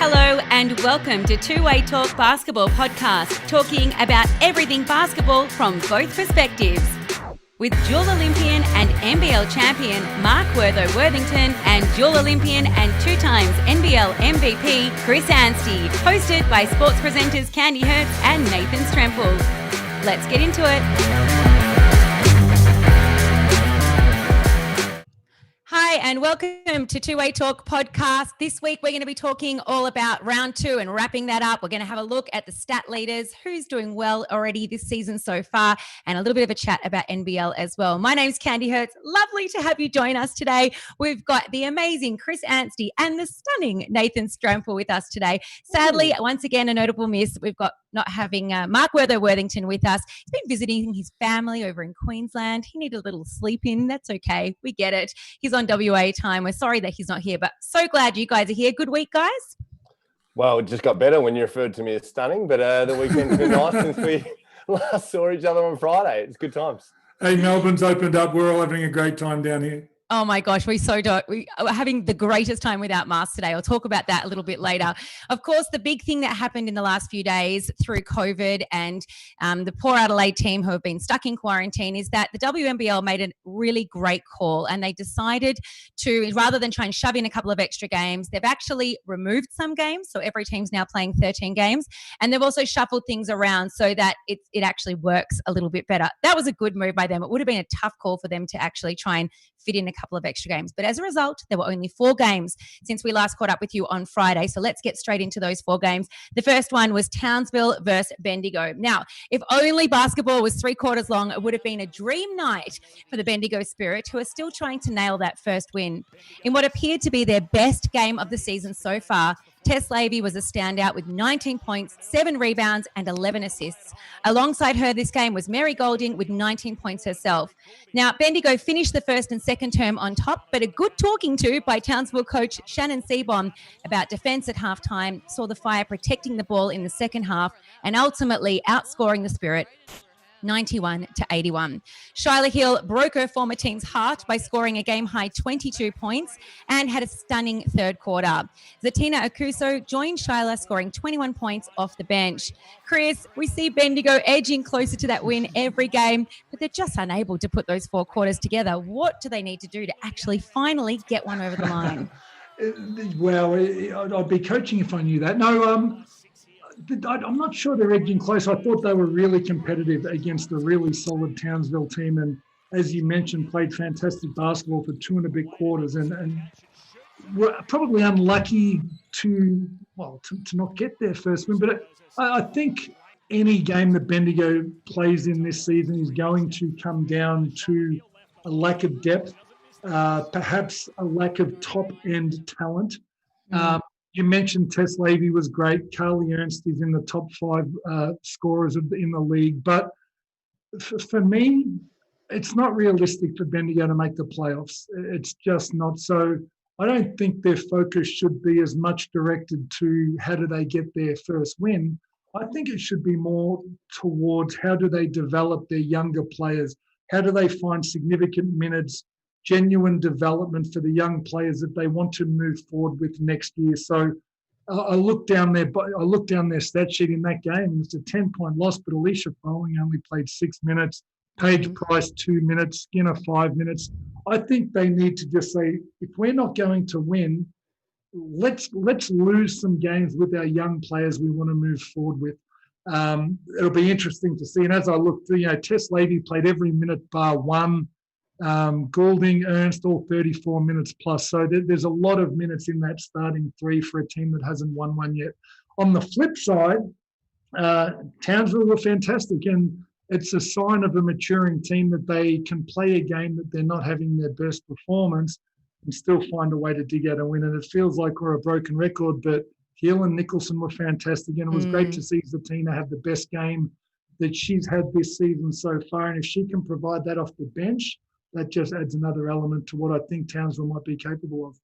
Hello and welcome to Two-Way Talk Basketball Podcast, talking about everything basketball from both perspectives. With dual Olympian and NBL champion Mark Worthington and dual Olympian and 2 times NBL MVP Chris Anstey, hosted by sports presenters Candy Hertz and Nathan Stremple. Let's get into it. Hi, and welcome to Two-Way Talk Podcast. This week, we're going to be talking all about round 2 and wrapping that up. We're going to have a look at the stat leaders, who's doing well already this season so far, and a little bit of a chat about NBL as well. My name's Candy Hertz. Lovely to have you join us today. We've got the amazing Chris Anstey and the stunning Nathan Stremple with us today. Sadly, once again, a notable miss. We've got not having Mark Worthington with us. He's been visiting his family over in Queensland. He needed a little sleep in. That's okay. We get it. He's on WA time. We're sorry that he's not here, but so glad you guys are here. Good week, guys. Well, it just got better when you referred to me as stunning, but the weekend's been nice since we last saw each other on Friday. It's good times. Hey, Melbourne's opened up. We're all having a great time down here. Oh my gosh, we are having the greatest time without masks today. I'll talk about that a little bit later. Of course, the big thing that happened in the last few days through COVID and the poor Adelaide team who have been stuck in quarantine is that the WNBL made a really great call, and they decided to, rather than try and shove in a couple of extra games, they've actually removed some games. So every team's now playing 13 games, and they've also shuffled things around so that it actually works a little bit better. That was a good move by them. It would have been a tough call for them to actually try and fit in a couple of extra games. But as a result, there were only 4 games since we last caught up with you on Friday. So let's get straight into those 4 games. The first one was Townsville versus Bendigo. Now, if only basketball was 3 quarters long, it would have been a dream night for the Bendigo Spirit, who are still trying to nail that first win. In what appeared to be their best game of the season so far, Tess Lavey was a standout with 19 points, 7 rebounds and 11 assists. Alongside her this game was Mary Golding with 19 points herself. Now, Bendigo finished the first and second term on top, but a good talking to by Townsville coach Shannon Seabon about defence at halftime saw the Fire protecting the ball in the second half and ultimately outscoring the Spirit 91-81. Shyla Hill broke her former team's heart by scoring a game-high 22 points and had a stunning third quarter. Zatina Akuso joined Shyla, scoring 21 points off the bench. Chris, we see Bendigo edging closer to that win every game, but they're just unable to put those 4 quarters together. What do they need to do to actually finally get one over the line? Well, I'd be coaching if I knew that. No, I'm not sure they're edging close. I thought they were really competitive against a really solid Townsville team, and as you mentioned, played fantastic basketball for 2 and a bit quarters, and were probably unlucky to not get their first win. But I think any game that Bendigo plays in this season is going to come down to a lack of depth, perhaps a lack of top-end talent. You mentioned Tess Lavey was great. Carly Ernst is in the top 5 scorers in the league. But for me, it's not realistic for Bendigo to make the playoffs. It's just not. So I don't think their focus should be as much directed to how do they get their first win. I think it should be more towards how do they develop their younger players? How do they find significant minutes, genuine development for the young players that they want to move forward with next year. So I looked down their stat sheet in that game. It's a 10-point loss, but Alicia Froling only played 6 minutes. Paige Price 2 minutes. Skinner 5 minutes. I think they need to just say, if we're not going to win, let's lose some games with our young players we want to move forward with. It'll be interesting to see. And as I look through, Tess Lavey played every minute bar 1. Goulding, Ernst, all 34 minutes plus. So there's a lot of minutes in that starting 3 for a team that hasn't won one yet. On the flip side, Townsville were fantastic, and it's a sign of a maturing team that they can play a game that they're not having their best performance and still find a way to dig out a win. And it feels like we're a broken record, but Hill and Nicholson were fantastic, and it was great to see Zatina have the best game that she's had this season so far. And if she can provide that off the bench, that just adds another element to what I think Townsville might be capable of.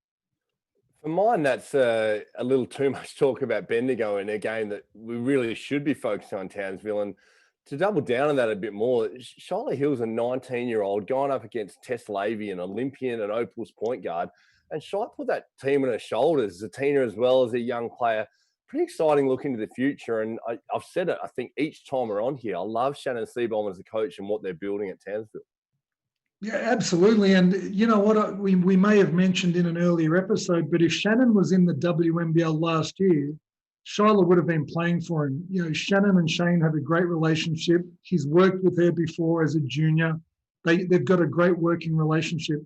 For mine, that's a little too much talk about Bendigo in a game that we really should be focusing on Townsville. And to double down on that a bit more, Shyla Hill's a 19-year-old going up against Tess Lavey, an Olympian and Opal's point guard. And Shy put that team on her shoulders, Zatina as well as a young player. Pretty exciting look into the future. And I've said it, I think, each time we're on here. I love Shannon Seabohm as a coach and what they're building at Townsville. Yeah, absolutely. And you know what, we may have mentioned in an earlier episode, but if Shannon was in the WNBL last year, Shyla would have been playing for him. You know, Shannon and Shane have a great relationship. He's worked with her before as a junior. They've got a great working relationship.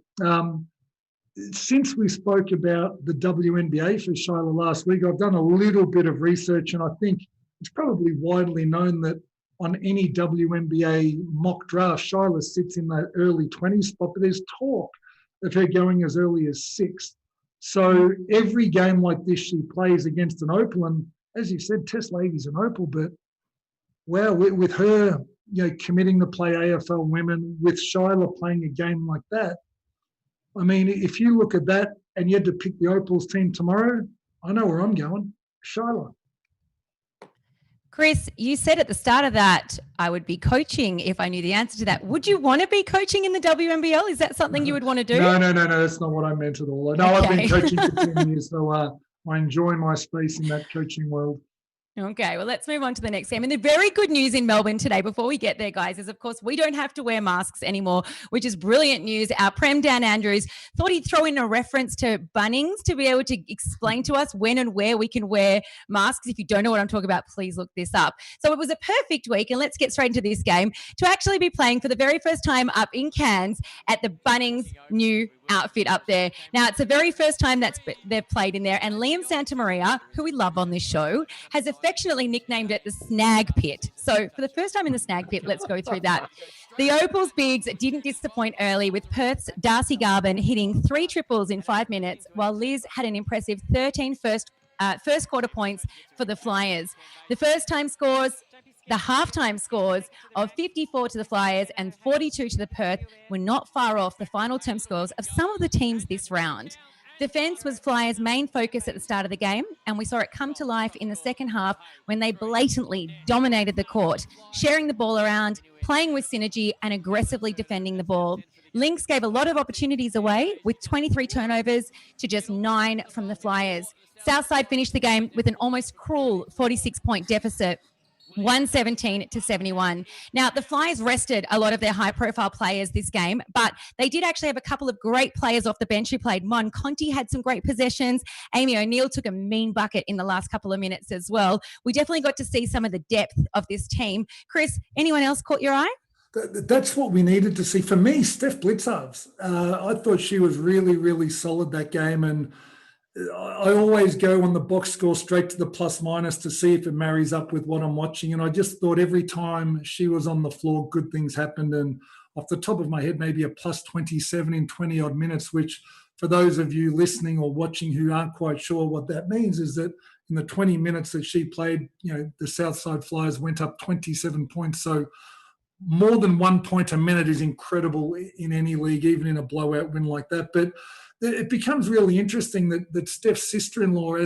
Since we spoke about the WNBA for Shyla last week, I've done a little bit of research, and I think it's probably widely known that on any WNBA mock draft, Shyla sits in that early 20s spot, but there's talk of her going as early as 6th. So every game like this, she plays against an Opal, and as you said, Tess Lavey's an Opal, but wow, with her, you know, committing to play AFL women, with Shyla playing a game like that, I mean, if you look at that and you had to pick the Opals team tomorrow, I know where I'm going, Shyla. Chris, you said at the start of that, I would be coaching if I knew the answer to that. Would you want to be coaching in the WNBL? Is that something you would want to do? No, that's not what I meant at all. No, okay. I've been coaching for 10 years, so I enjoy my space in that coaching world. Okay, well, let's move on to the next game. And the very good news in Melbourne today, before we get there, guys, is, of course, we don't have to wear masks anymore, which is brilliant news. Our Prem Dan Andrews thought he'd throw in a reference to Bunnings to be able to explain to us when and where we can wear masks. If you don't know what I'm talking about, please look this up. So it was a perfect week, and let's get straight into this game, to actually be playing for the very first time up in Cairns at the Bunnings new outfit up there. Now, it's the very first time they've played in there, and Liam Santamaria, who we love on this show, has affectionately nicknamed it the Snag Pit. So for the first time in the Snag Pit, let's go through that. The Opals bigs didn't disappoint early, with Perth's Darcy Garvin hitting 3 triples in 5 minutes, while Liz had an impressive 13 first quarter points for the Flyers. The halftime scores of 54 to the Flyers and 42 to the Perth were not far off the final term scores of some of the teams this round. Defence was Flyers' main focus at the start of the game, and we saw it come to life in the second half when they blatantly dominated the court, sharing the ball around, playing with synergy and aggressively defending the ball. Lynx gave a lot of opportunities away, with 23 turnovers to just 9 from the Flyers. Southside finished the game with an almost cruel 46-point deficit, 117 to 71. Now, the Flyers rested a lot of their high-profile players this game, but they did actually have a couple of great players off the bench who played. Mon Conti had some great possessions. Amy O'Neill took a mean bucket in the last couple of minutes as well. We definitely got to see some of the depth of this team. Chris, anyone else caught your eye? That's what we needed to see. For me, Steph Blitzarves. I thought she was really, really solid that game, and I always go on the box score straight to the plus minus to see if it marries up with what I'm watching. And I just thought every time she was on the floor, good things happened. And off the top of my head, maybe a plus 27 in 20 odd minutes, which for those of you listening or watching who aren't quite sure what that means, is that in the 20 minutes that she played, you know, the Southside Flyers went up 27 points. So more than 1 point a minute is incredible in any league, even in a blowout win like that. But it becomes really interesting that Steph's sister-in-law,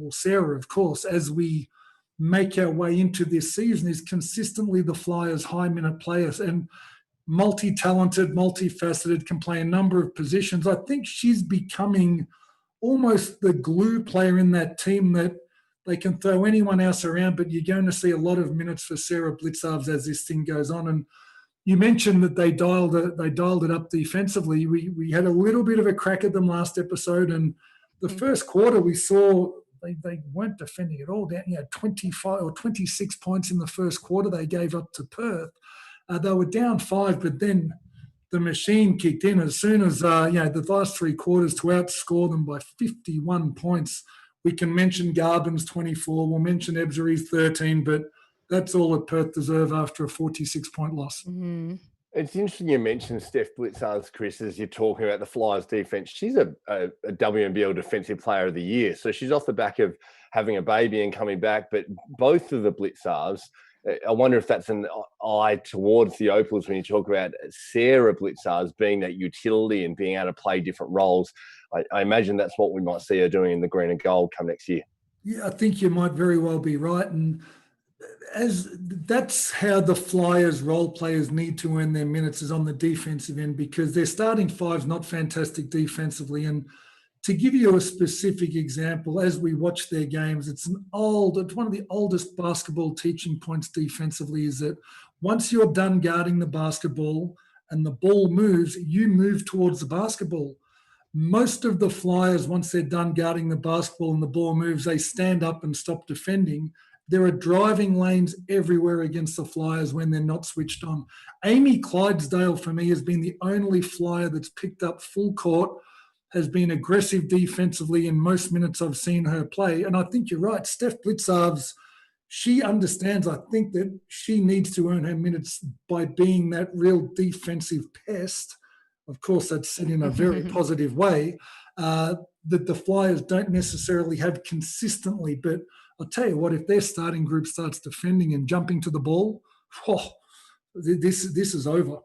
Sarah, of course, as we make our way into this season, is consistently the Flyers' high-minute players and multi-talented, multifaceted, can play a number of positions. I think she's becoming almost the glue player in that team, that they can throw anyone else around, but you're going to see a lot of minutes for Sarah Blitzarves as this thing goes on. And you mentioned that they dialed it up defensively. We had a little bit of a crack at them last episode, and the first quarter we saw they weren't defending at all. 25 or 26 points in the first quarter they gave up to Perth. They were down 5, but then the machine kicked in as soon as the last 3 quarters to outscore them by 51 points. We can mention Garbin's 24. We'll mention Ebzery's 13, but that's all that Perth deserve after a 46-point loss. Mm-hmm. It's interesting you mentioned Steph Blitzarves, Chris, as you're talking about the Flyers defense. She's a WNBL Defensive Player of the Year. So she's off the back of having a baby and coming back. But both of the Blitzarves, I wonder if that's an eye towards the Opals when you talk about Sarah Blitzarves being that utility and being able to play different roles. I imagine that's what we might see her doing in the green and gold come next year. Yeah, I think you might very well be right. And as that's how the Flyers role players need to earn their minutes, is on the defensive end, because their starting five's not fantastic defensively. And to give you a specific example, as we watch their games, it's one of the oldest basketball teaching points defensively, is that once you're done guarding the basketball and the ball moves, you move towards the basketball. Most of the Flyers, once they're done guarding the basketball and the ball moves, they stand up and stop defending. There are driving lanes everywhere against the Flyers when they're not switched on. Amy Clydesdale, for me, has been the only Flyer that's picked up full court, has been aggressive defensively in most minutes I've seen her play. And I think you're right. Steph Blitzarves, she understands, I think, that she needs to earn her minutes by being that real defensive pest. Of course, that's said in a very positive way, that the Flyers don't necessarily have consistently. But I'll tell you what, if their starting group starts defending and jumping to the ball, this is over.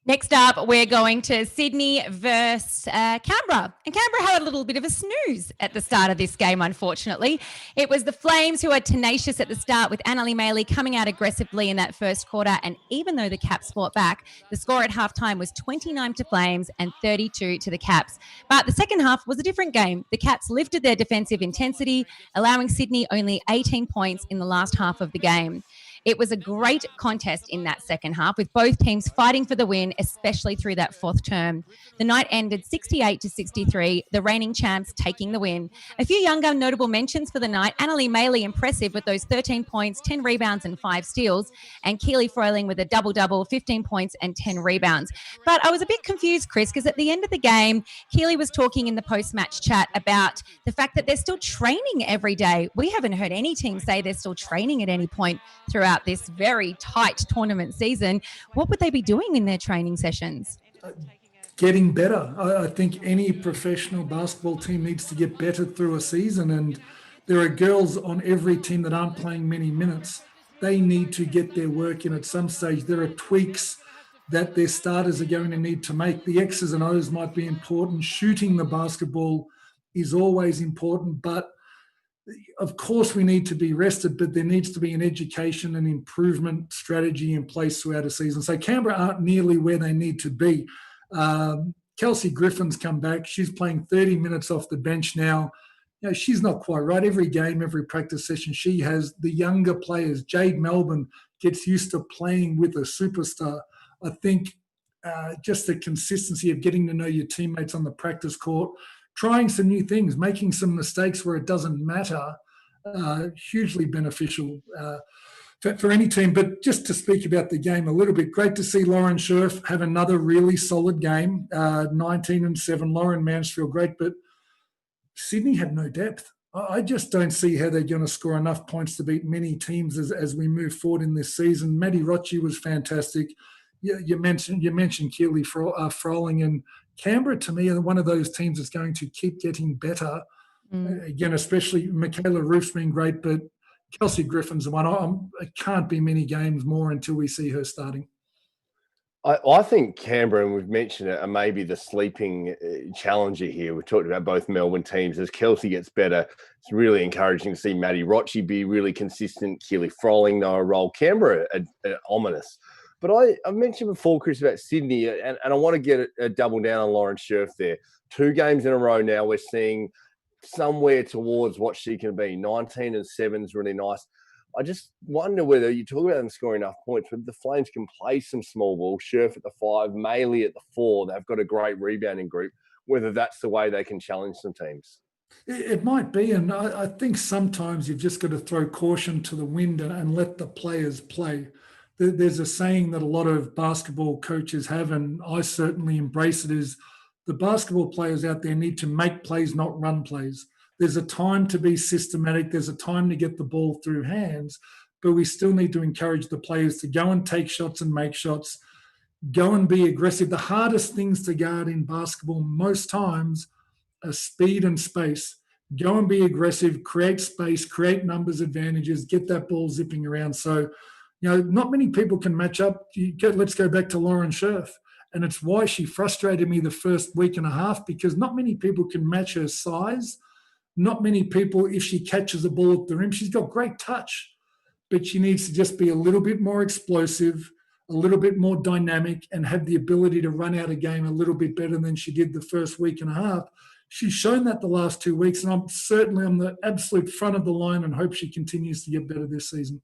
Next up, we're going to Sydney versus Canberra. And Canberra had a little bit of a snooze at the start of this game, unfortunately. It was the Flames who were tenacious at the start, with Anneli Maley coming out aggressively in that first quarter. And even though the Caps fought back, the score at halftime was 29 to Flames and 32 to the Caps. But the second half was a different game. The Caps lifted their defensive intensity, allowing Sydney only 18 points in the last half of the game. It was a great contest in that second half, with both teams fighting for the win, especially through that fourth term. The night ended 68 to 63, the reigning champs taking the win. A few younger notable mentions for the night: Anneli Maley, impressive with those 13 points, 10 rebounds and 5 steals, and Keely Froling with a double-double, 15 points and 10 rebounds. But I was a bit confused, Chris, because at the end of the game, Keely was talking in the post-match chat about the fact that they're still training every day. We haven't heard any team say they're still training at any point throughout this very tight tournament season. What would they be doing in their training sessions? Getting better. I think any professional basketball team needs to get better through a season, and there are girls on every team that aren't playing many minutes. They need to get their work in at some stage. There are tweaks that their starters are going to need to make. The X's and O's might be important. Shooting the basketball is always important, but of course we need to be rested, but there needs to be an education and improvement strategy in place throughout a season. So Canberra aren't nearly where they need to be. Kelsey Griffin's come back. She's playing 30 minutes off the bench now. You know, she's not quite right. Every game, every practice session, she has the younger players. Jade Melbourne gets used to playing with a superstar. I think just the consistency of getting to know your teammates on the practice court, trying some new things, making some mistakes where it doesn't matter, hugely beneficial for any team. But just to speak about the game a little bit, great to see Lauren Scherf have another really solid game, 19-7. Lauren Mansfield, great, but Sydney had no depth. I just don't see how they're going to score enough points to beat many teams as we move forward in this season. Maddie Rocci was fantastic. You mentioned Keely Froling, and Canberra, to me, are one of those teams that's going to keep getting better. Again, especially Michaela Roof's been great, but Kelsey Griffin's the one. It can't be many games more until we see her starting. I think Canberra, and we've mentioned it, are maybe the sleeping challenger here. We've talked about both Melbourne teams. As Kelsey gets better, it's really encouraging to see Maddie Rocci be really consistent, Keely Froling know a role. Canberra are ominous. But I mentioned before, Chris, about Sydney, and I want to get a double down on Lauren Scherf there. 2 games in a row now, we're seeing somewhere towards what she can be. 19-7 is really nice. I just wonder whether you talk about them scoring enough points, but the Flames can play some small ball. Scherf at the 5, Maley at the 4. They've got a great rebounding group. Whether that's the way they can challenge some teams. It might be, and I think sometimes you've just got to throw caution to the wind and let the players play. There's a saying that a lot of basketball coaches have, and I certainly embrace it, is the basketball players out there need to make plays, not run plays. There's a time to be systematic. There's a time to get the ball through hands, but we still need to encourage the players to go and take shots and make shots, go and be aggressive. The hardest things to guard in basketball most times are speed and space. Go and be aggressive, create space, create numbers advantages, get that ball zipping around. So, not many people can match up. Let's go back to Lauren Scherf. And it's why she frustrated me the first week and a half, because not many people can match her size. Not many people, if she catches a ball at the rim, she's got great touch. but she needs to just be a little bit more explosive, a little bit more dynamic, and have the ability to run out a game a little bit better than she did the first week and a half. She's shown that the last 2 weeks, and I'm certainly on the absolute front of the line and hope she continues to get better this season.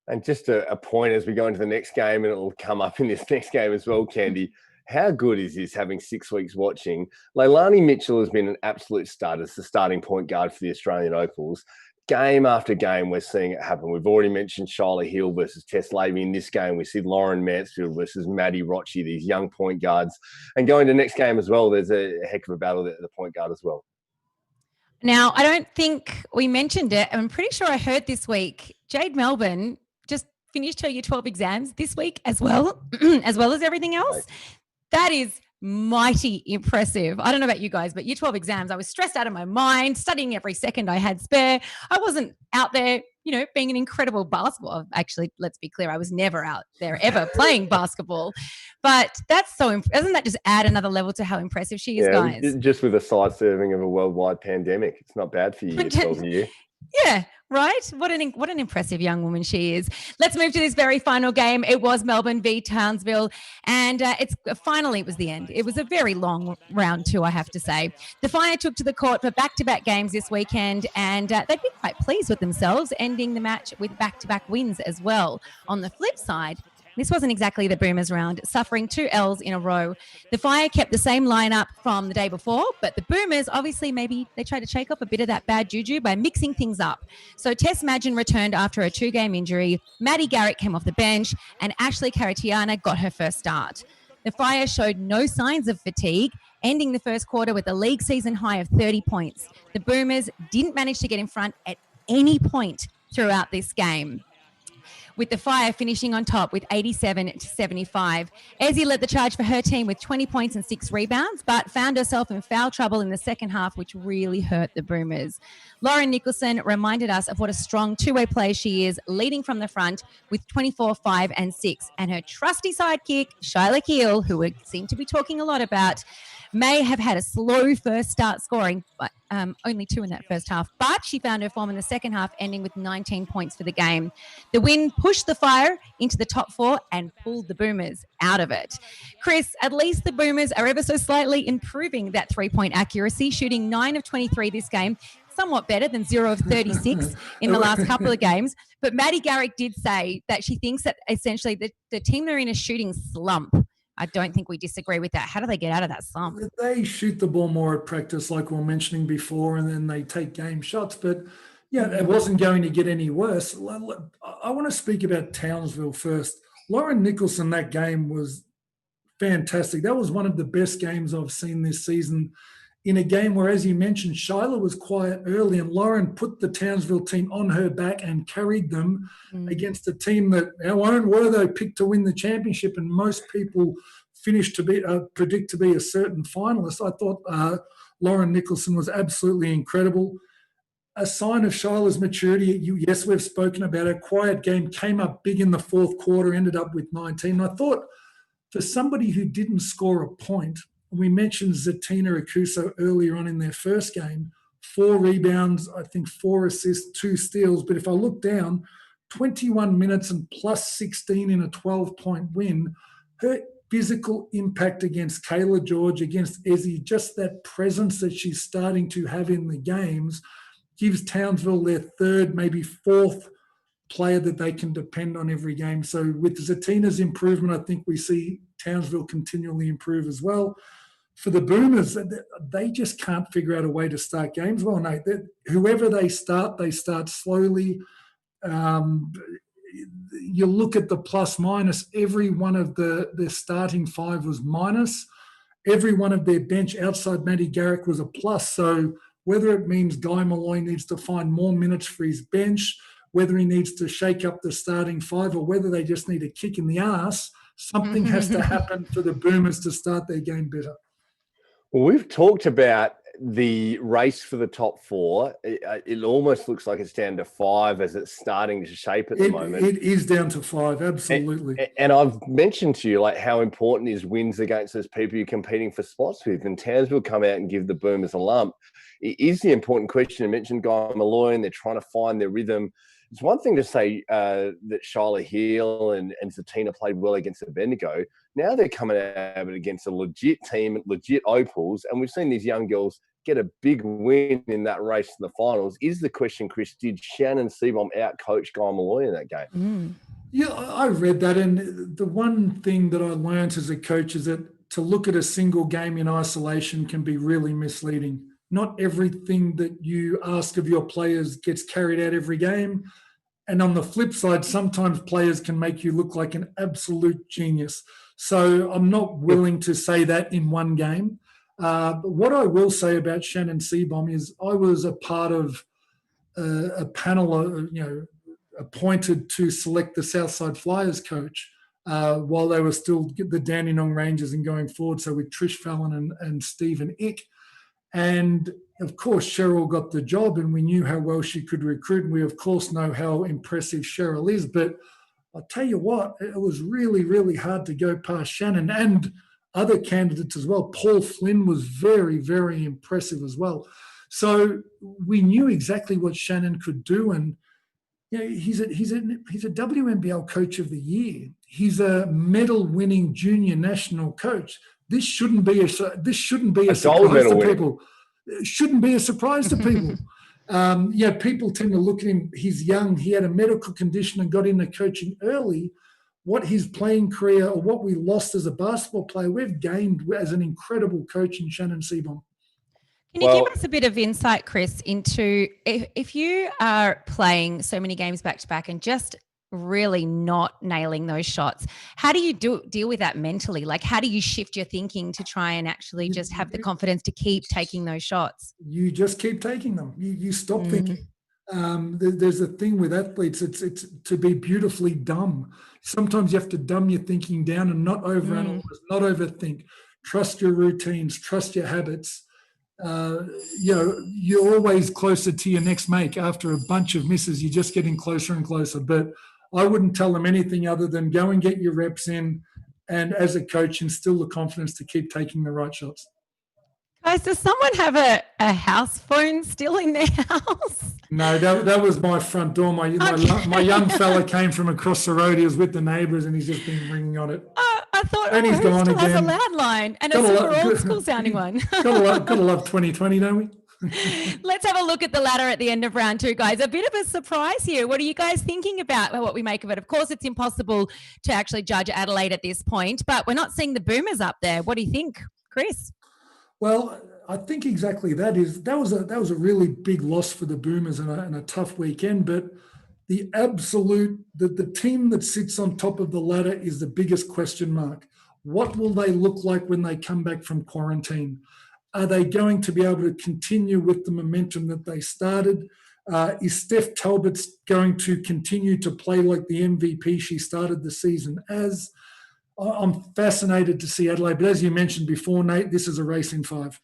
And just a point as we go into the next game, and it'll come up in this next game as well, Candy. How good is this having 6 weeks watching? Leilani Mitchell has been an absolute stud as the starting point guard for the Australian Opals. Game after game, we're seeing it happen. We've already mentioned Shyla Hill versus Tess Lavey in this game. We see Lauren Mansfield versus Maddie Rochi, these young point guards. And going to the next game as well, there's a heck of a battle at the point guard as well. Now, I don't think we mentioned it. I'm pretty sure I heard this week, Jade Melbourne just finished her Year 12 exams this week as well, as well as everything else. Right. That is mighty impressive. I don't know about you guys, but Year 12 exams, I was stressed out of my mind, studying every second I had spare. I wasn't out there, being an incredible basketball. Actually, let's be clear, I was never out there ever playing basketball. But that's doesn't that just add another level to how impressive she is, guys? Just with a side serving of a worldwide pandemic. It's not bad for you, Year 12 year. Yeah, right? What an impressive young woman she is. Let's move to this very final game. It was Melbourne v Townsville, and it was the end. It was a very long round two, I have to say. The Fire took to the court for back-to-back games this weekend, and they've been quite pleased with themselves, ending the match with back-to-back wins as well. On the flip side, this wasn't exactly the Boomers round, suffering 2 L's in a row. The Fire kept the same lineup from the day before, but the Boomers, obviously, maybe they tried to shake off a bit of that bad juju by mixing things up. So Tess Madgen returned after a 2-game injury, Maddie Garrett came off the bench, and Ashley Caratiana got her first start. The Fire showed no signs of fatigue, ending the first quarter with a league season high of 30 points. The Boomers didn't manage to get in front at any point throughout this game, with the Fire finishing on top with 87-75. Ezzy led the charge for her team with 20 points and 6 rebounds, but found herself in foul trouble in the second half, which really hurt the Boomers. Lauren Nicholson reminded us of what a strong two-way player she is, leading from the front with 24, 5, and 6. And her trusty sidekick, Shyla Hill, who we seem to be talking a lot about, may have had a slow first start scoring, but only 2 in that first half. But she found her form in the second half, ending with 19 points for the game. The win pushed the Fire into the top 4 and pulled the Boomers out of it. Chris, at least the Boomers are ever so slightly improving that 3-point accuracy, shooting 9 of 23 this game, somewhat better than 0 of 36 in the last couple of games. But Maddie Garrick did say that she thinks that essentially the team are in a shooting slump. I don't think we disagree with that. How do they get out of that slump? They shoot the ball more at practice, like we were mentioning before, and then they take game shots. But, yeah, it wasn't going to get any worse. I want to speak about Townsville first. Lauren Nicholson, that game was fantastic. That was one of the best games I've seen this season, in a game where, as you mentioned, Shyla was quiet early and Lauren put the Townsville team on her back and carried them against a team that were they picked to win the championship, and most people finished to be predict to be a certain finalist. I thought Lauren Nicholson was absolutely incredible. A sign of Shyla's maturity. Yes, we've spoken about her. Quiet game, came up big in the fourth quarter, ended up with 19. I thought for somebody who didn't score a point, we mentioned Zatina Akuso earlier on in their first game, 4 rebounds, I think 4 assists, 2 steals. But if I look down, 21 minutes and plus 16 in a 12-point win, her physical impact against Kayla George, against Ezzy, just that presence that she's starting to have in the games gives Townsville their 3rd, maybe 4th player that they can depend on every game. So with Zatina's improvement, I think we see Townsville continually improve as well. For the Boomers, they just can't figure out a way to start games well, Nate. Whoever they start slowly. You look at the plus minus, every one of their starting 5 was minus. Every one of their bench outside Maddie Garrick was a plus. So whether it means Guy Malloy needs to find more minutes for his bench, whether he needs to shake up the starting 5, or whether they just need a kick in the ass, something has to happen for the Boomers to start their game better. Well, we've talked about the race for the top 4. It almost looks like it's down to 5 as it's starting to shape at the moment. It is down to 5, absolutely. And I've mentioned to you like how important is wins against those people you're competing for spots with. And Townsville come out and give the Boomers a lump. It is the important question. I mentioned Guy Malloy, and they're trying to find their rhythm. it's one thing to say that Shyla Heel and Zatina played well against the Bendigo. Now they're coming out against a legit team, legit Opals, and we've seen these young girls get a big win in that race to the finals. Is the question, Chris, did Shannon Seabohm out-coach Guy Malloy in that game? Yeah, I read that, and the one thing that I learned as a coach is that to look at a single game in isolation can be really misleading. Not everything that you ask of your players gets carried out every game. And on the flip side, sometimes players can make you look like an absolute genius. So I'm not willing to say that in one game. But what I will say about Shannon Seabohm is I was a part of a panel, appointed to select the Southside Flyers coach while they were still the Dandenong Rangers and going forward. So with Trish Fallon and Stephen Ick. And of course, Cheryl got the job and we knew how well she could recruit. And we, of course, know how impressive Cheryl is. But I'll tell you what, it was really, really hard to go past Shannon and other candidates as well. Paul Flynn was very, very impressive as well. So we knew exactly what Shannon could do. And he's a WNBL coach of the year. He's a medal-winning junior national coach. This shouldn't be a surprise to people. It shouldn't be a surprise to people. People tend to look at him. He's young. He had a medical condition and got into coaching early. What his playing career or what we lost as a basketball player, we've gained as an incredible coach in Shannon Seabohm. Can you give us a bit of insight, Chris, into if you are playing so many games back to back and just really not nailing those shots, how do you deal with that mentally? Like, how do you shift your thinking to try and actually just have the confidence to keep taking those shots? You just keep taking them. You stop thinking. There's a thing with athletes. It's to be beautifully dumb. Sometimes you have to dumb your thinking down and not overanalyze, not overthink. Trust your routines. Trust your habits. You're always closer to your next make. After a bunch of misses, you're just getting closer and closer. But I wouldn't tell them anything other than go and get your reps in, and as a coach, instill the confidence to keep taking the right shots. Guys, does someone have a house phone still in their house? No, that was my front door. My young fella came from across the road. He was with the neighbours, and he's just been ringing on it. I thought, and he's gone still again. Has a landline and a super old school sounding one. Gotta love 2020, don't we? Let's have a look at the ladder at the end of round two, guys. A bit of a surprise here. What are you guys thinking about what we make of it? Of course, it's impossible to actually judge Adelaide at this point, but we're not seeing the Boomers up there. What do you think, Chris? Well, I think exactly that was a really big loss for the Boomers and a tough weekend. But the team that sits on top of the ladder is the biggest question mark. What will they look like when they come back from quarantine? Are they going to be able to continue with the momentum that they started? Is Steph Talbot going to continue to play like the MVP she started the season as? I'm fascinated to see Adelaide. But as you mentioned before, Nate, this is a race in 5.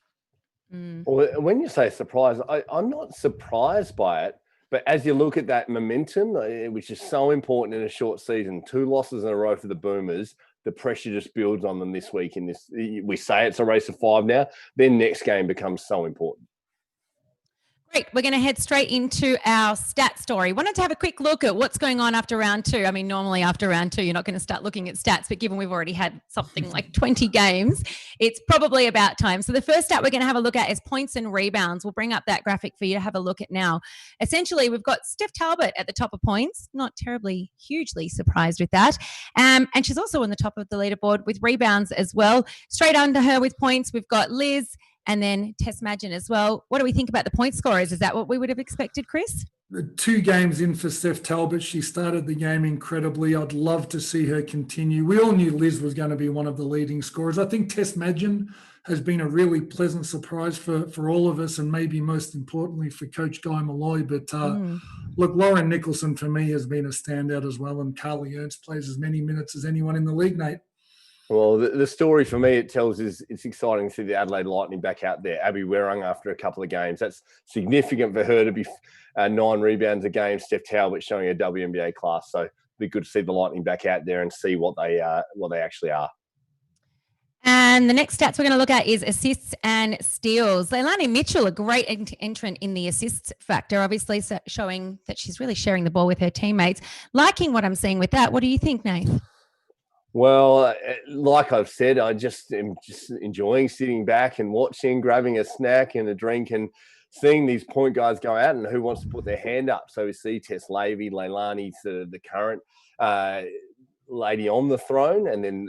Well, when you say surprise, I'm not surprised by it. But as you look at that momentum, which is so important in a short season, 2 losses in a row for the Boomers, the pressure just builds on them this week. We say it's a race of 5 now. Their next game becomes so important. Great. We're going to head straight into our stat story. Wanted to have a quick look at what's going on after round 2. I mean, normally after round 2, you're not going to start looking at stats, but given we've already had something like 20 games, it's probably about time. So the first stat we're going to have a look at is points and rebounds. We'll bring up that graphic for you to have a look at now. Essentially, we've got Steph Talbot at the top of points. Not terribly, hugely surprised with that. And she's also on the top of the leaderboard with rebounds as well. Straight under her with points, we've got Liz, and then Tess Madgen as well. What do we think about the point scorers? Is that what we would have expected, Chris? 2 games in for Steph Talbot. She started the game incredibly. I'd love to see her continue. We all knew Liz was going to be one of the leading scorers. I think Tess Madgen has been a really pleasant surprise for all of us, and maybe most importantly for Coach Guy Malloy. But look, Lauren Nicholson for me has been a standout as well, and Carly Ernst plays as many minutes as anyone in the league, Nate. Well, the story for me it tells is it's exciting to see the Adelaide Lightning back out there. Abby Werung after a couple of games. That's significant for her to be 9 rebounds a game. Steph Talbot showing a WNBA class. So it'd be good to see the Lightning back out there and see what they actually are. And the next stats we're going to look at is assists and steals. Leilani Mitchell, a great entrant in the assists factor, obviously showing that she's really sharing the ball with her teammates. Liking what I'm seeing with that. What do you think, Nath? Well, like I've said, I just am just enjoying sitting back and watching, grabbing a snack and a drink and seeing these point guards go out and who wants to put their hand up. So we see Tess Lavey, Leilani's the current lady on the throne, and then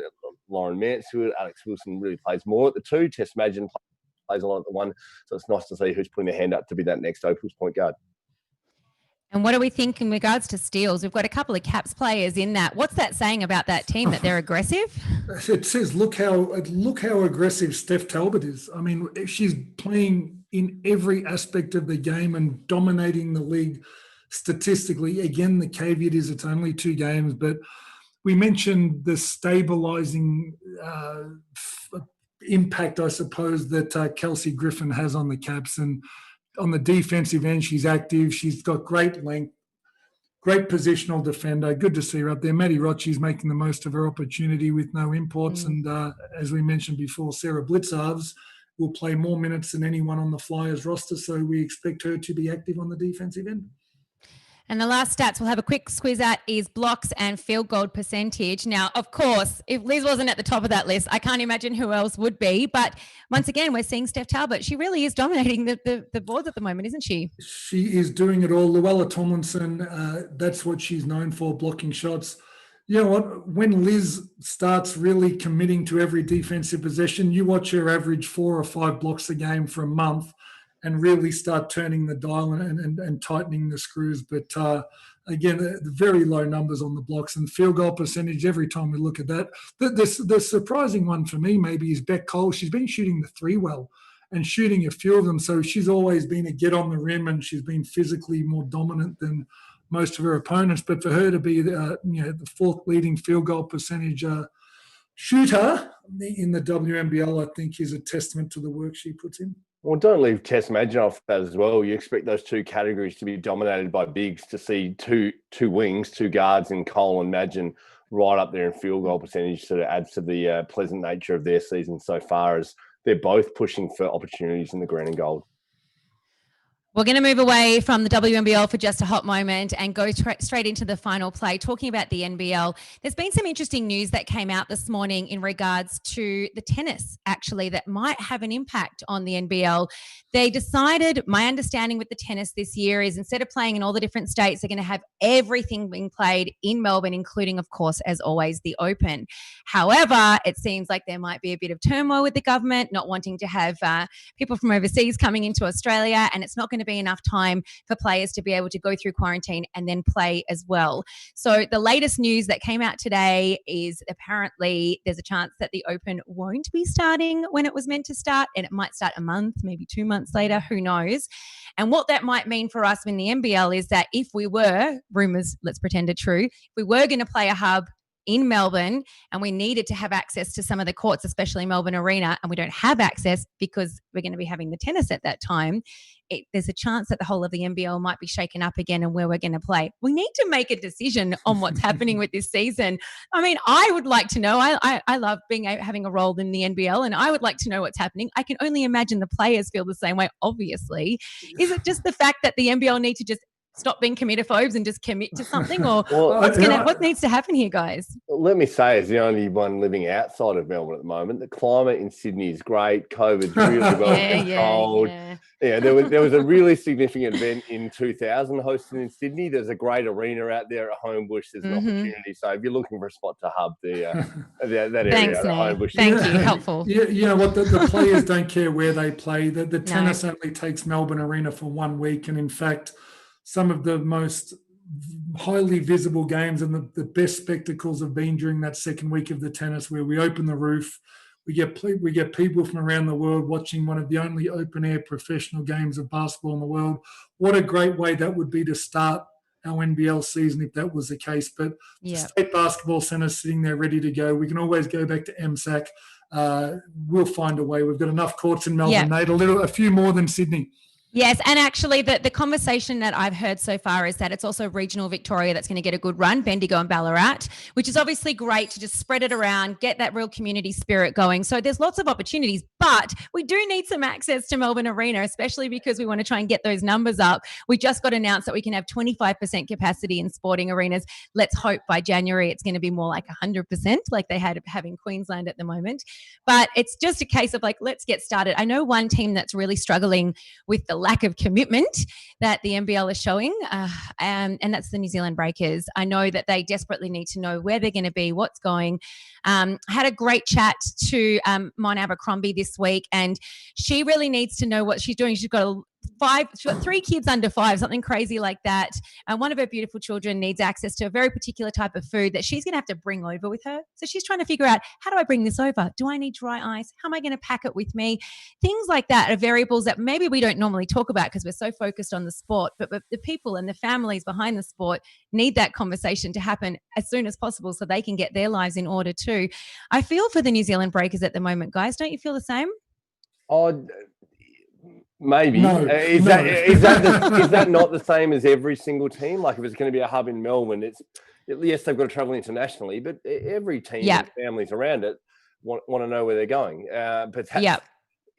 Lauren Mansfield, Alex Wilson really plays more at the 2. Tess Madgen plays a lot at the 1. So it's nice to see who's putting their hand up to be that next Opals point guard. And what do we think in regards to steals? We've got a couple of Caps players in that. What's that saying about that team, that they're aggressive? It says, look how aggressive Steph Talbot is. I mean, she's playing in every aspect of the game and dominating the league statistically. Again, the caveat is it's only 2 games, but we mentioned the stabilizing impact, I suppose, that Kelsey Griffin has on the Caps. And on the defensive end, she's active. She's got great length, great positional defender. Good to see her up there. Maddie Rochi's making the most of her opportunity with no imports. And as we mentioned before, Sarah Blitzarves will play more minutes than anyone on the Flyers roster. So we expect her to be active on the defensive end. And the last stats we'll have a quick squeeze at is blocks and field goal percentage. Now, of course, if Liz wasn't at the top of that list, I can't imagine who else would be. But once again, we're seeing Steph Talbot. She really is dominating the boards at the moment, isn't she? She is doing it all. Luella Tomlinson, that's what she's known for, blocking shots. You know what? When Liz starts really committing to every defensive possession, you watch her average 4 or 5 blocks a game for a month and really start turning the dial and tightening the screws. But again, the very low numbers on the blocks and field goal percentage every time we look at that. The surprising one for me maybe is Beck Cole. She's been shooting the 3 well and shooting a few of them. So she's always been a get on the rim and she's been physically more dominant than most of her opponents. But for her to be the 4th leading field goal percentage shooter in the WNBL, I think is a testament to the work she puts in. Well, don't leave Tess Madgen off that as well. You expect those 2 categories to be dominated by bigs, to see two wings, 2 guards in Cole and Madgen right up there in field goal percentage, sort of adds to the pleasant nature of their season so far, as they're both pushing for opportunities in the green and gold. We're going to move away from the WNBL for just a hot moment and go straight into the final play, talking about the NBL. There's been some interesting news that came out this morning in regards to the tennis, actually, that might have an impact on the NBL. They decided, my understanding with the tennis this year is, instead of playing in all the different states, they're going to have everything being played in Melbourne, including, of course, as always, the Open. However, it seems like there might be a bit of turmoil with the government, not wanting to have people from overseas coming into Australia, and it's not going to be enough time for players to be able to go through quarantine and then play as well. So the latest news that came out today is apparently there's a chance that the Open won't be starting when it was meant to start, and it might start a month, maybe 2 months later, who knows. And what that might mean for us in the NBL is that if we were, rumours, let's pretend are true, if we were going to play a hub in Melbourne and we needed to have access to some of the courts, especially Melbourne Arena, and we don't have access because we're going to be having the tennis at that time, there's a chance that the whole of the NBL might be shaken up again and where we're going to play. We need to make a decision on what's happening with this season. I mean, I would like to know. I love having a role in the NBL, and I would like to know what's happening. I can only imagine the players feel the same way, obviously. Is it just the fact that the NBL need to just stop being committophobes and just commit to something, or what needs to happen here, guys? Let me say, as the only one living outside of Melbourne at the moment, the climate in Sydney is great. COVID's really well controlled. Yeah, there was a really significant event in 2000 hosted in Sydney. There's a great arena out there at Homebush. There's an opportunity. So if you're looking for a spot to hub that area, thanks, at Homebush. Thank you, helpful. You know what? The players don't care where they play. The tennis only takes Melbourne Arena for 1 week, and in fact, some of the most highly visible games and the best spectacles have been during that second week of the tennis, where we open the roof. We get people from around the world watching one of the only open-air professional games of basketball in the world. What a great way that would be to start our NBL season if that was the case. But State Basketball Centre sitting there ready to go. We can always go back to MSAC. We'll find a way. We've got enough courts in Melbourne, Nate, a few more than Sydney. Yes, and actually the conversation that I've heard so far is that it's also regional Victoria that's going to get a good run, Bendigo and Ballarat, which is obviously great to just spread it around, get that real community spirit going. So there's lots of opportunities, but we do need some access to Melbourne Arena, especially because we want to try and get those numbers up. We just got announced that we can have 25% capacity in sporting arenas. Let's hope by January it's going to be more like 100%, like they have in Queensland at the moment. But it's just a case of like, let's get started. I know one team that's really struggling with the lack of commitment that the NBL is showing, and that's the New Zealand Breakers. I know that they desperately need to know where they're going to be, what's going. Had a great chat to Mon Abercrombie this week, and she really needs to know what she's doing. She's got 3 kids under 5, something crazy like that. And one of her beautiful children needs access to a very particular type of food that she's going to have to bring over with her. So she's trying to figure out, how do I bring this over? Do I need dry ice? How am I going to pack it with me? Things like that are variables that maybe we don't normally talk about because we're so focused on the sport, but the people and the families behind the sport need that conversation to happen as soon as possible so they can get their lives in order too. I feel for the New Zealand Breakers at the moment, guys. Don't you feel the same? Oh, maybe. No, is that not the same as every single team? Like if it's going to be a hub in Melbourne, yes, they've got to travel internationally, but every team and families around it want to know where they're going. But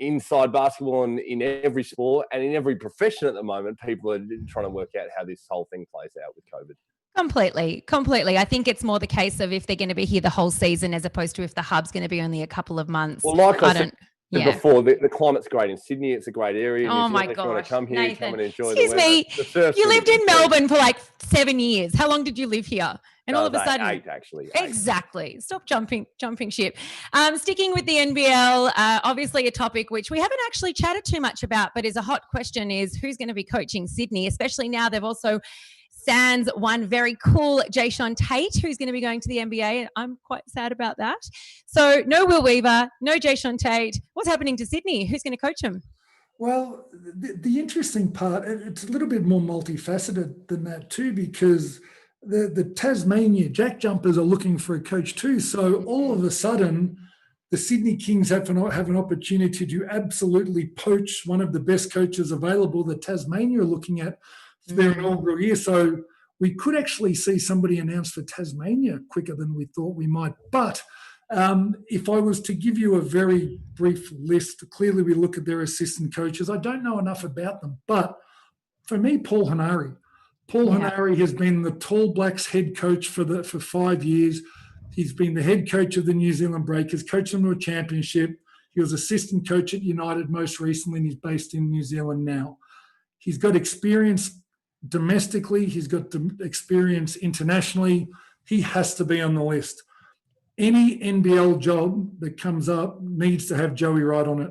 inside basketball and in every sport and in every profession at the moment, people are trying to work out how this whole thing plays out with COVID. Completely. I think it's more the case of if they're going to be here the whole season as opposed to if the hub's going to be only a couple of months. Well, like I said before, the climate's great in Sydney. It's a great area. Oh my gosh, if you want to come here, Nathan, come and enjoy excuse the weather. me, you lived in Melbourne for like 7 years. How long did you live here? And all of a sudden, 8 actually. 8. Exactly. Stop jumping ship. Sticking with the NBL, obviously a topic which we haven't actually chatted too much about, but is a hot question is who's going to be coaching Sydney, especially now they've also sans one very cool Jason Tate, who's going to be going to the NBA, and I'm quite sad about that. So no Will Weaver, no Jason Tate. What's happening to Sydney? Who's going to coach him? Well, the interesting part, it's a little bit more multifaceted than that too, because the Tasmania Jack Jumpers are looking for a coach too. So all of a sudden, the Sydney Kings have an opportunity to absolutely poach one of the best coaches available that Tasmania are looking at for their inaugural year. So we could actually see somebody announced for Tasmania quicker than we thought we might. But if I was to give you a very brief list, clearly we look at their assistant coaches. I don't know enough about them, but for me, Paul Hanari. Hanari has been the Tall Blacks head coach for 5 years. He's been the head coach of the New Zealand Breakers, coached them to a championship. He was assistant coach at United most recently, and he's based in New Zealand now. He's got experience domestically. He's got experience internationally. He has to be on the list. Any NBL job that comes up needs to have Joey Wright on it.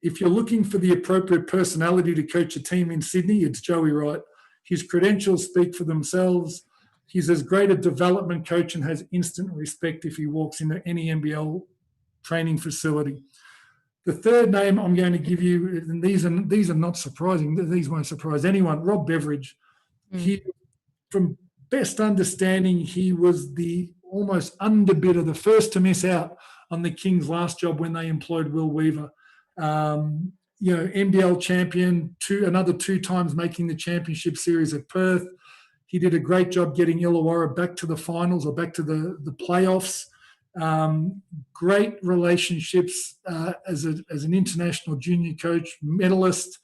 If you're looking for the appropriate personality to coach a team in Sydney, it's Joey Wright. His credentials speak for themselves. He's as great a development coach and has instant respect if he walks into any NBL training facility. The third name I'm going to give you, and these are not surprising. These won't surprise anyone. Rob Beveridge. He, from best understanding, he was the almost underbidder, the first to miss out on the Kings' last job when they employed Will Weaver. NBL champion, another 2 times making the championship series at Perth. He did a great job getting Illawarra back to the finals or back to the playoffs. Great relationships as an international junior coach, medalist.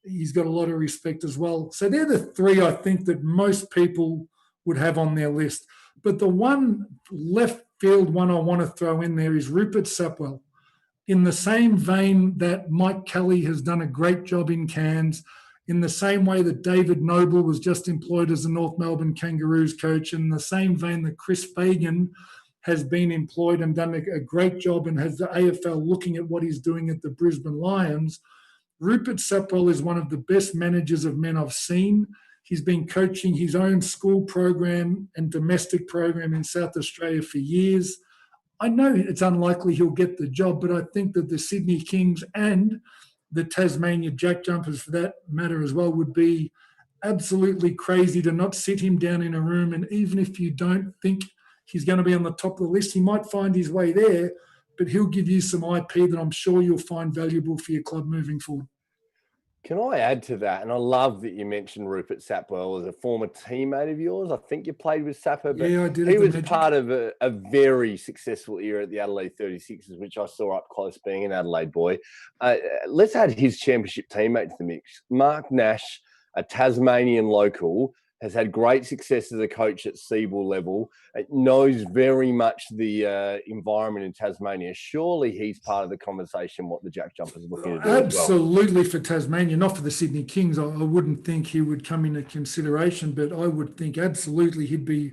He's got a lot of respect as well. So they're the 3 I think that most people would have on their list. But the one left field one I want to throw in there is Rupert Sapwell. In the same vein that Mike Kelly has done a great job in Cairns, in the same way that David Noble was just employed as the North Melbourne Kangaroos coach, in the same vein that Chris Fagan has been employed and done a great job and has the AFL looking at what he's doing at the Brisbane Lions, Rupert Sapwell is one of the best managers of men I've seen. He's been coaching his own school program and domestic program in South Australia for years. I know it's unlikely he'll get the job, but I think that the Sydney Kings and the Tasmania Jack Jumpers, for that matter as well, would be absolutely crazy to not sit him down in a room. And even if you don't think he's going to be on the top of the list, he might find his way there, but he'll give you some IP that I'm sure you'll find valuable for your club moving forward. Can I add to that? And I love that you mentioned Rupert Sapwell as a former teammate of yours. I think you played with Sapper, but Yeah, I did. he was part of a very successful era at the Adelaide 36ers, which I saw up close being an Adelaide boy. Let's add his championship teammate to the mix. Mark Nash, a Tasmanian local, has had great success as a coach at Seabull level. Knows very much the environment in Tasmania. Surely he's part of the conversation what the Jack Jumpers are looking to do Absolutely as well. For Tasmania, not for the Sydney Kings. I wouldn't think he would come into consideration, but I would think absolutely he'd be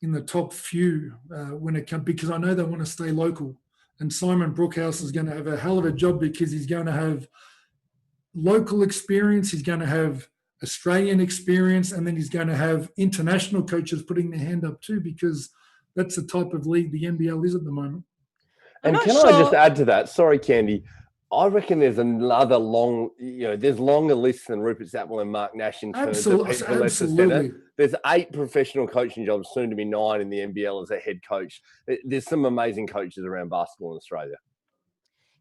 in the top few when it comes, because I know they want to stay local. And Simon Brookhouse is going to have a hell of a job because he's going to have local experience. He's going to have Australian experience, and then he's going to have international coaches putting their hand up too, because that's the type of league the NBL is at the moment. And can I just add to that? Sorry, Candy. I reckon there's another there's longer lists than Rupert Sapwell and Mark Nash in terms of people left to centre. There's 8 professional coaching jobs, soon to be 9 in the NBL as a head coach. There's some amazing coaches around basketball in Australia.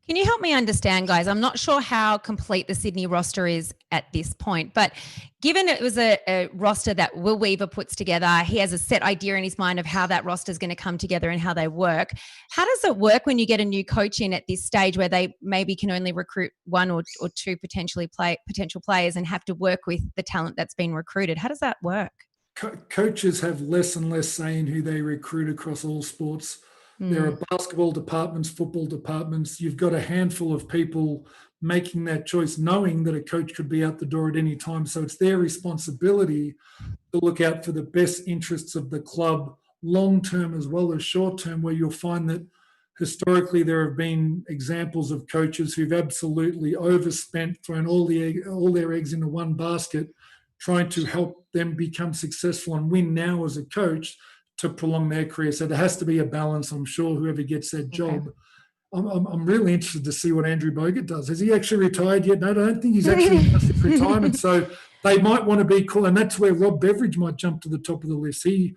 Can you help me understand, guys? I'm not sure how complete the Sydney roster is at this point, but given it was a roster that Will Weaver puts together, he has a set idea in his mind of how that roster is going to come together and how they work. How does it work when you get a new coach in at this stage where they maybe can only recruit 1 or 2 potential players and have to work with the talent that's been recruited? How does that work? Coaches have less and less say in who they recruit across all sports. There are basketball departments, football departments. You've got a handful of people making that choice, knowing that a coach could be out the door at any time. So it's their responsibility to look out for the best interests of the club, long-term as well as short-term, where you'll find that historically there have been examples of coaches who've absolutely overspent, thrown all their eggs into one basket, trying to help them become successful and win now as a coach to prolong their career. So there has to be a balance, I'm sure, whoever gets that job. Okay. I'm really interested to see what Andrew Bogut does. Has he actually retired yet? No, I don't think he's actually announced his retirement. So they might want to be cool. And that's where Rob Beveridge might jump to the top of the list. He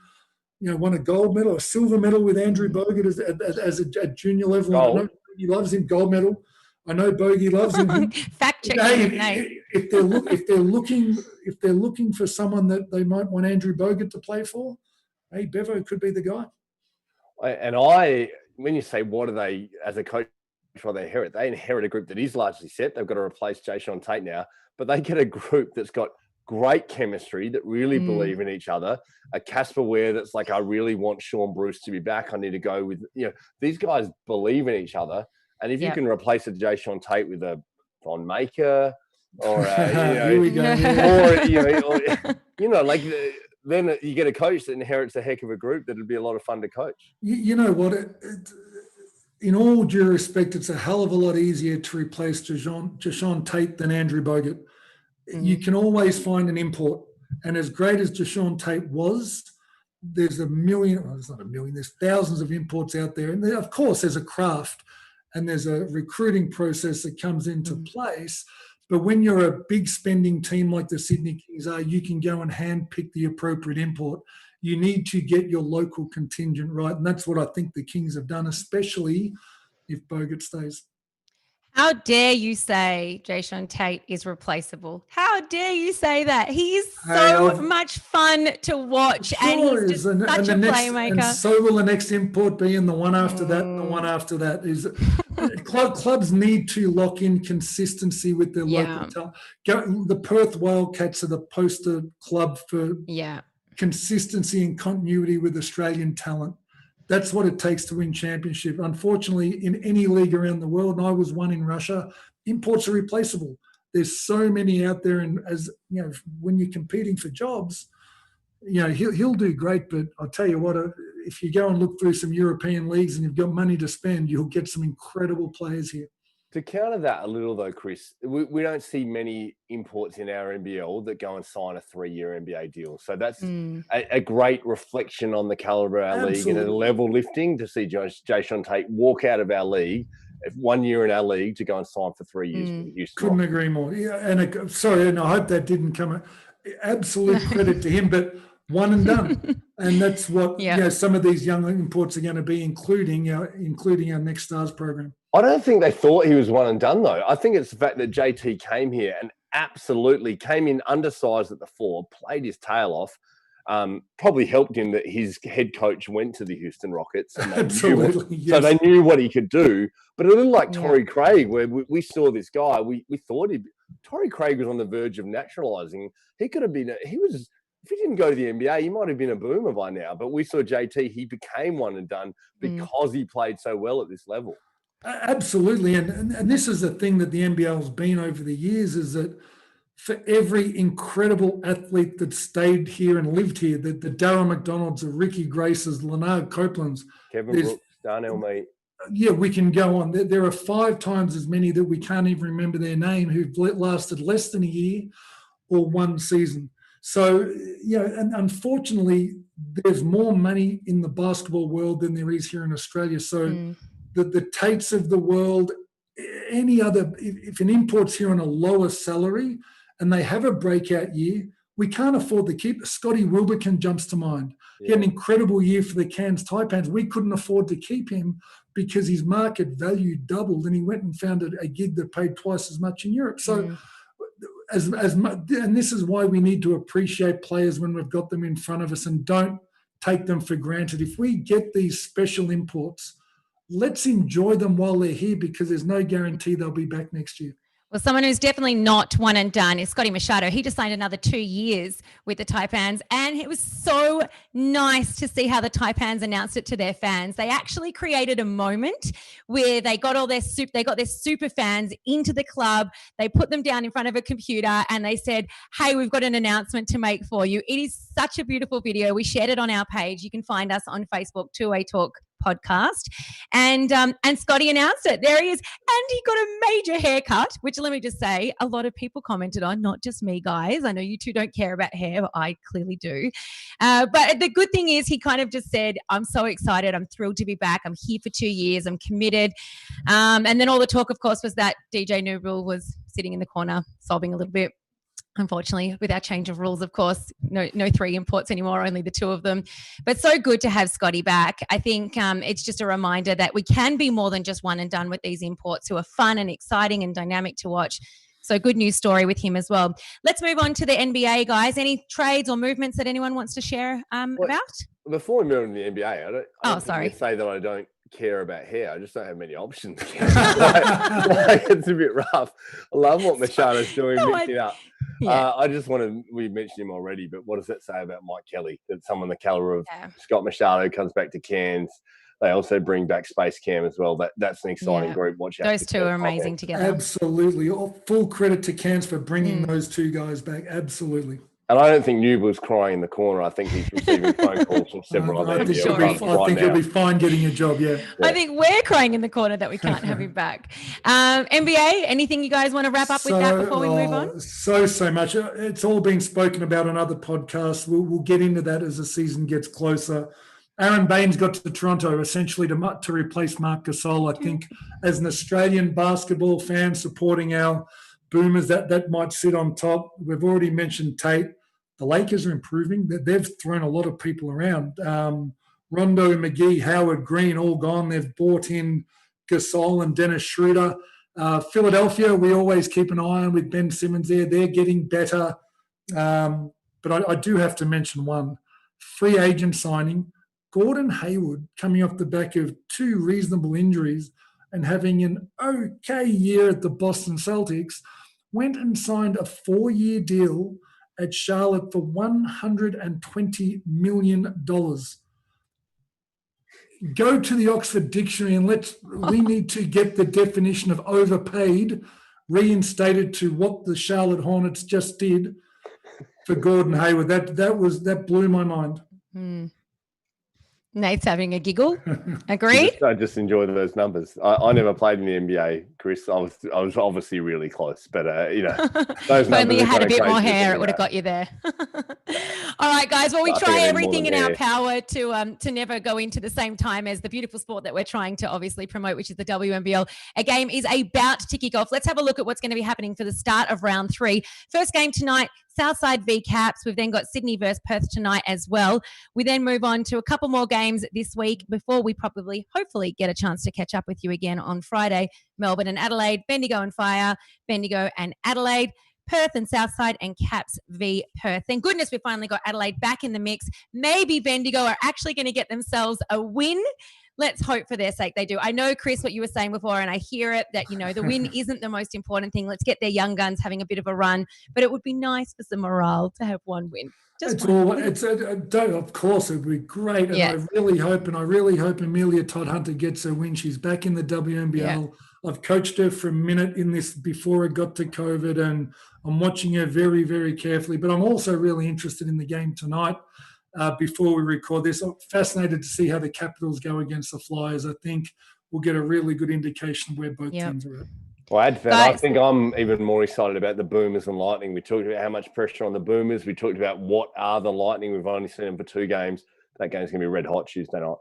won a gold medal, a silver medal with Andrew Bogut as a junior level. I know he loves him, gold medal. I know Bogey loves him. Fact checking. If they're looking for someone that they might want Andrew Bogut to play for, hey, Bevo could be the guy. And when you say what are they as a coach, what they inherit a group that is largely set. They've got to replace Jay Sean Tate now, but they get a group that's got great chemistry, that really believe in each other. A Casper Ware that's like, I really want Sean Bruce to be back. I need to go with, these guys believe in each other. And if you can replace a Jay Sean Tate with a Von Maker or here we go. Then you get a coach that inherits a heck of a group that'd be a lot of fun to coach. You know what? In all due respect, it's a hell of a lot easier to replace Jashawn Tate than Andrew Bogut. You can always find an import. And as great as Jashawn Tate was, there's there's thousands of imports out there. And of course, there's a craft and there's a recruiting process that comes into place. But when you're a big spending team like the Sydney Kings are, you can go and handpick the appropriate import. You need to get your local contingent right. And that's what I think the Kings have done, especially if Bogut stays. How dare you say Jay Sean Tate is replaceable? How dare you say that? He is so much fun to watch, sure, and he's just such a playmaker. And so will the next import be, and the one after that, and the one after that. Is clubs need to lock in consistency with their local talent. The Perth Wildcats are the poster club for consistency and continuity with Australian talent. That's what it takes to win championship. Unfortunately, in any league around the world, and I was one in Russia, imports are replaceable. There's so many out there, and as you know, when you're competing for jobs, he'll do great. But I'll tell you what, if you go and look through some European leagues and you've got money to spend, you'll get some incredible players here. To counter that a little though, Chris, we don't see many imports in our NBL that go and sign a 3-year NBA deal. So that's a great reflection on the caliber of our league and a level lifting to see Jay Sean Tate walk out of our league, 1 year in our league, to go and sign for 3 years. Couldn't agree more. Yeah, and sorry, and I hope that didn't come. Absolute credit to him, but one and done. And that's what some of these young imports are going to be, including our Next Stars program. I don't think they thought he was one and done, though. I think it's the fact that JT came here and absolutely came in undersized at the 4, played his tail off. Probably helped him that his head coach went to the Houston Rockets. And Absolutely, yes. So they knew what he could do. But a little like Torrey Craig, where we saw this guy, we thought Torrey Craig was on the verge of naturalising. He could have been, if he didn't go to the NBA, he might have been a boomer by now. But we saw JT, he became one and done because he played so well at this level. Absolutely. And this is the thing that the NBL has been over the years, is that for every incredible athlete that stayed here and lived here, the Darryl McDonalds, the Ricky Graces, Leonard Copelands, Kevin Brooks, Darnell Meade. Yeah, we can go on. There are 5 times as many that we can't even remember their name who've lasted less than a year or 1 season. So, and unfortunately, there's more money in the basketball world than there is here in Australia. So the Tates of the world, any other, if an import's here on a lower salary and they have a breakout year, we can't afford to keep. Scotty Wilbekin jumps to mind. He had an incredible year for the Cairns Taipans. We couldn't afford to keep him because his market value doubled, and he went and found a gig that paid twice as much in Europe. So and this is why we need to appreciate players when we've got them in front of us and don't take them for granted. If we get these special imports, let's enjoy them while they're here, because there's no guarantee they'll be back next year. Well, someone who's definitely not one and done is Scotty Machado. He just signed another 2 years with the Taipans, and it was so nice to see how the Taipans announced it to their fans. They actually created a moment where they got their super fans into the club. They put them down in front of a computer and they said, "Hey, we've got an announcement to make for you." It is such a beautiful video. We shared it on our page. You can find us on Facebook, Two Way Talk podcast, and Scotty announced it. There he is, and he got a major haircut, which, let me just say, a lot of people commented on, not just me, guys. I know you two don't care about hair, but I clearly do. But the good thing is he kind of just said, "I'm so excited. I'm thrilled to be back. I'm here for 2 years. I'm committed." And then all the talk, of course, was that DJ Newbill was sitting in the corner sobbing a little bit. Unfortunately, with our change of rules, of course, no 3 imports anymore, only the 2 of them. But so good to have Scotty back. I think it's just a reminder that we can be more than just one and done with these imports who are fun and exciting and dynamic to watch. So good news story with him as well. Let's move on to the NBA, guys. Any trades or movements that anyone wants to share about? Before we move on to the NBA, I don't say that I don't care about hair. I just don't have many options. It's a bit rough. I love what Machado's doing, mixing up. Yeah. We mentioned him already, but what does that say about Mike Kelly? That someone the caliber of Scott Machado comes back to Cairns. They also bring back Space Cam as well. That's an exciting group. Watch out. Those 2 are amazing together. Absolutely. Full credit to Cairns for bringing those 2 guys back. Absolutely. And I don't think Newbill's crying in the corner. I think he's receiving phone calls from several other people. I think he'll be fine getting a job, I think we're crying in the corner that we can't have him back. NBA, anything you guys want to wrap up with that before we move on? So much. It's all been spoken about on other podcasts. We'll get into that as the season gets closer. Aaron Baines got to Toronto essentially to replace Marc Gasol. I think as an Australian basketball fan supporting our Boomers, that might sit on top. We've already mentioned Tate. The Lakers are improving. They've thrown a lot of people around. Rondo, McGee, Howard, Green, all gone. They've bought in Gasol and Dennis Schroeder. Philadelphia, we always keep an eye on with Ben Simmons there. They're getting better. But I do have to mention one. Free agent signing. Gordon Hayward, coming off the back of 2 reasonable injuries and having an okay year at the Boston Celtics, went and signed a 4-year deal at Charlotte for $120 million. Go to the Oxford Dictionary and we need to get the definition of overpaid reinstated to what the Charlotte Hornets just did for Gordon Hayward. That blew my mind. Nate's having a giggle. Agreed? I just enjoy those numbers. I never played in the NBA, Chris. I was obviously really close, but those if only you had a bit more hair, it would have got you there. All right, guys. Well, we try everything in our power to never go into the same time as the beautiful sport that we're trying to obviously promote, which is the WNBL. A game is about to kick off. Let's have a look at what's going to be happening for the start of round 3. First game tonight, Southside v Caps. We've then got Sydney versus Perth tonight as well. We then move on to a couple more games this week before we hopefully get a chance to catch up with you again on Friday. Melbourne and Adelaide, Bendigo and Fire, Bendigo and Adelaide. Perth and Southside, and Caps v Perth. Thank goodness we finally got Adelaide back in the mix. Maybe Bendigo are actually going to get themselves a win. Let's hope for their sake they do. I know, Chris, what you were saying before, and I hear it, that, the win isn't the most important thing. Let's get their young guns having a bit of a run. But it would be nice for some morale to have one win. Of course, it would be great. And I really hope Amelia Todd-Hunter gets a win. She's back in the WNBL. Yeah. I've coached her for a minute in this before it got to COVID, and I'm watching her very, very carefully. But I'm also really interested in the game tonight. Before we record this, I'm fascinated to see how the Capitals go against the Flyers. I think we'll get a really good indication of where both teams are at. Well, add to that, I think I'm even more excited about the Boomers and Lightning. We talked about how much pressure on the Boomers. We talked about what are the Lightning. We've only seen them for 2 games. That game's going to be red hot Tuesday night.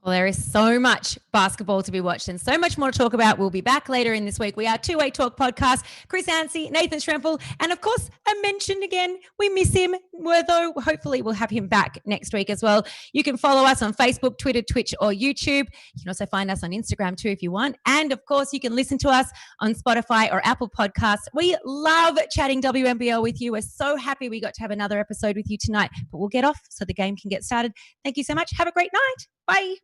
Well, there is so much basketball to be watched and so much more to talk about. We'll be back later in this week. We are Two-Way Talk Podcast. Chris Ansey, Nathan Schrempel, and of course, I mentioned again, we miss him, though hopefully we'll have him back next week as well. You can follow us on Facebook, Twitter, Twitch, or YouTube. You can also find us on Instagram too if you want. And of course, you can listen to us on Spotify or Apple Podcasts. We love chatting WNBL with you. We're so happy we got to have another episode with you tonight, but we'll get off so the game can get started. Thank you so much. Have a great night. Bye.